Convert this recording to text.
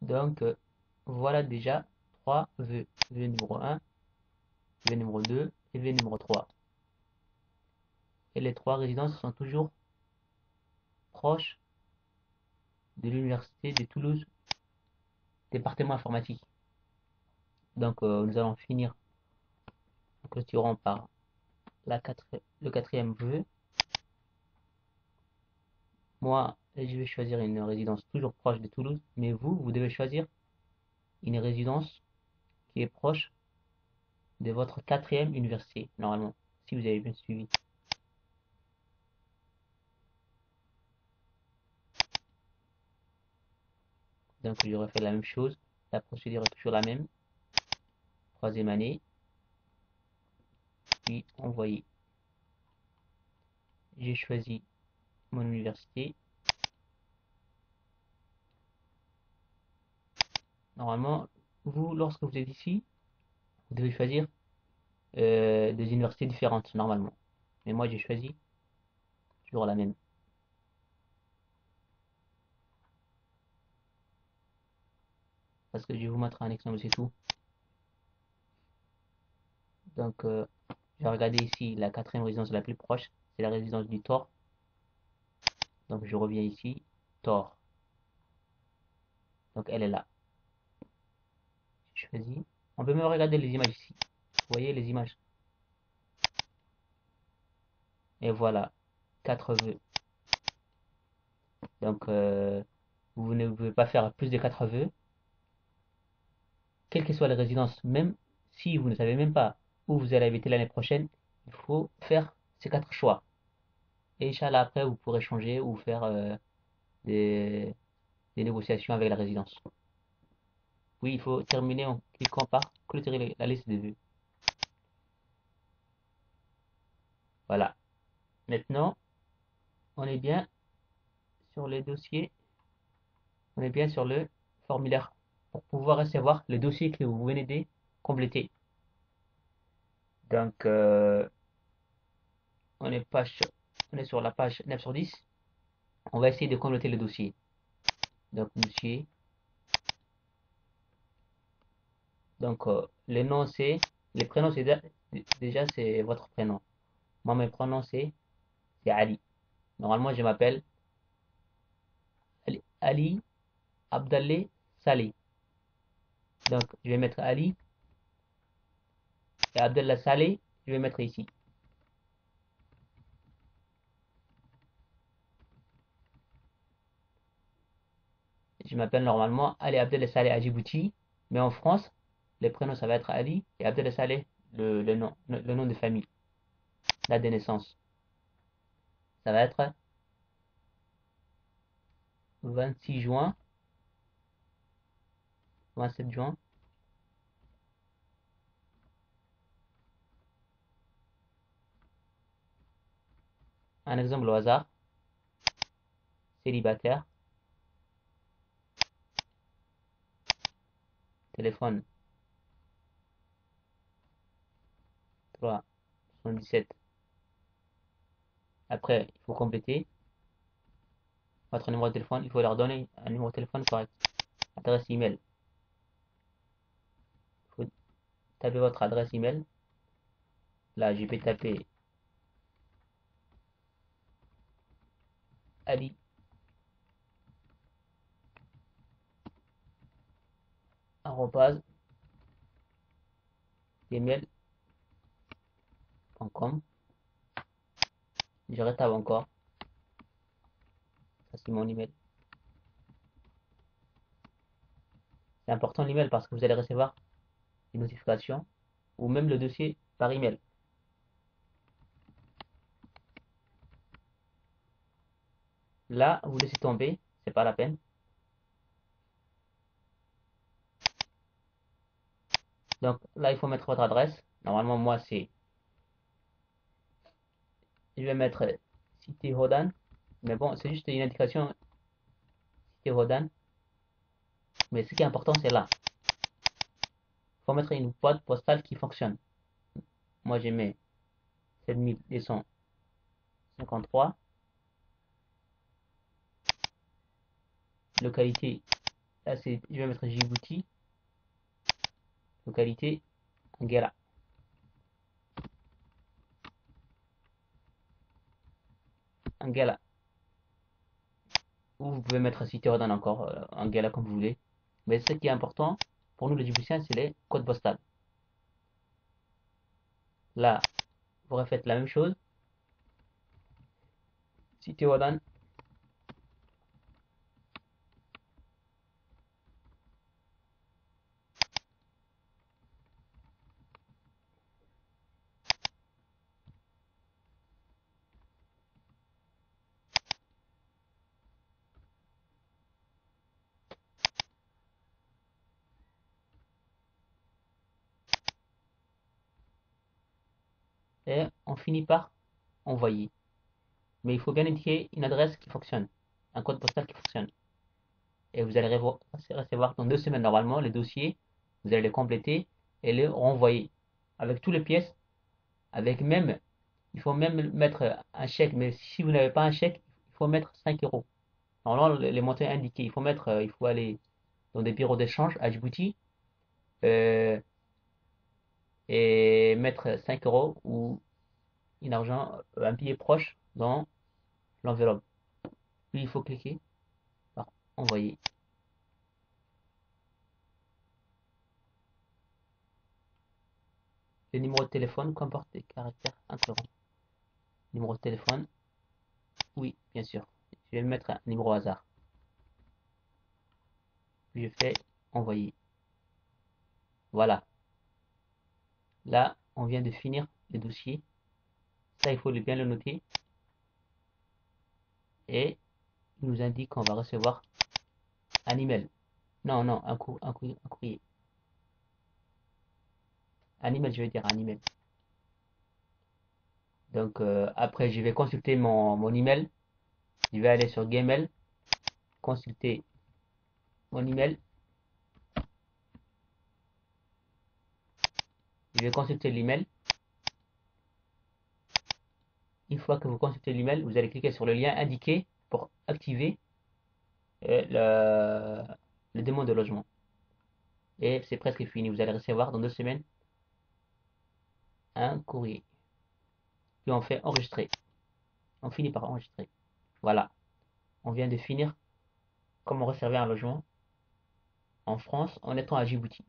Donc, voilà déjà 3 vœux. Vœu numéro 1, vœu numéro 2 et vœu numéro 3. Et les 3 résidences sont toujours proches de l'université de Toulouse, département informatique. Donc, nous allons finir en clôturant par le quatrième vœu. Moi, je vais choisir une résidence toujours proche de Toulouse, mais vous devez choisir une résidence qui est proche de votre quatrième université, normalement, si vous avez bien suivi. Donc, j'aurais fait la même chose. La procédure est toujours la même. Troisième année, puis envoyer. J'ai choisi mon université. Normalement, vous, lorsque vous êtes ici, vous devez choisir des universités différentes, normalement. Mais moi, j'ai choisi toujours la même. Parce que je vais vous montrer un exemple, c'est tout. Donc, je vais regarder ici la quatrième résidence la plus proche. C'est la résidence du Thor. Donc, je reviens ici. Thor. Donc, elle est là. Je choisis. On peut même regarder les images ici. Vous voyez les images. Et voilà. 4 vœux. Donc, vous ne pouvez pas faire plus de 4 vœux. Quelle que soit la résidence, même si vous ne savez même pas où vous allez habiter l'année prochaine, il faut faire ces 4 choix. Et Inch'Allah, après, vous pourrez changer ou faire des, des négociations avec la résidence. Oui, il faut terminer en cliquant par clôturer la liste de vues. Voilà. Maintenant, on est bien sur le dossier, on est bien sur le formulaire pour pouvoir recevoir le dossier que vous venez de compléter. Donc, on est sur la page 9 sur 10. On va essayer de compléter le dossier. Donc, monsieur. Donc, le nom c'est, les prénoms c'est déjà c'est votre prénom. Moi, mes prénoms c'est Ali. Normalement, je m'appelle Ali Abdallah Saleh. Donc, je vais mettre Ali et Abdallah Saleh, je vais mettre ici. Je m'appelle normalement Ali Abdel Saleh à Djibouti, mais en France, les prénoms ça va être Ali et Abdel Saleh, le nom de famille, date de naissance. Ça va être 26 juin, 27 juin. Un exemple au hasard, célibataire, téléphone 3 77. Après, il faut compléter votre numéro de téléphone, il faut leur donner un numéro de téléphone correct. Adresse email. Il faut taper votre adresse email. Là, je vais taper Ali arobase gmail.com. Je retape encore. Ça, c'est mon email. C'est important l'email parce que vous allez recevoir des notifications ou même le dossier par email. Là, vous laissez tomber, c'est pas la peine. Donc là, il faut mettre votre adresse. Normalement, moi, c'est. Je vais mettre Cité Rodan. Mais bon, c'est juste une indication Cité Rodan. Mais ce qui est important, c'est là. Il faut mettre une boîte postale qui fonctionne. Moi, je mets 7253. Localité Là, je vais mettre Djibouti, localité, Anguera. Anguera. Ou vous pouvez mettre Cité Rodan encore, Anguera comme vous voulez. Mais ce qui est important pour nous les Djiboutiens, c'est les codes postales. Là, vous refaites la même chose. Cité Rodan. Et on finit par envoyer. Mais il faut bien indiquer une adresse qui fonctionne, un code postal qui fonctionne. Et vous allez recevoir dans 2 semaines normalement les dossiers, vous allez les compléter et les renvoyer avec toutes les pièces, avec même, il faut même mettre un chèque, mais si vous n'avez pas un chèque, il faut mettre 5 euros. Normalement, les montants indiqués, il faut aller dans des bureaux d'échange à Djibouti euh, et mettre 5 euros ou un billet proche dans l'enveloppe. Puis il faut cliquer par envoyer. Le numéro de téléphone comporte des caractères incurrents. Numéro de téléphone, oui, bien sûr. Je vais mettre un numéro au hasard. Puis je fais envoyer. Voilà. Là, on vient de finir le dossier. Ça, il faut bien le noter. Et il nous indique qu'on va recevoir un email. Non, non, un courrier. Un email, je vais dire un email. Donc, après, je vais consulter mon email. Je vais aller sur Gmail, consulter mon email. Je vais consulter l'email. Une fois que vous consultez l'email, vous allez cliquer sur le lien indiqué pour activer le demande de logement. Et c'est presque fini. Vous allez recevoir dans 2 semaines un courrier. Puis on fait enregistrer. On finit par enregistrer. Voilà. On vient de finir comment réserver un logement en France en étant à Djibouti.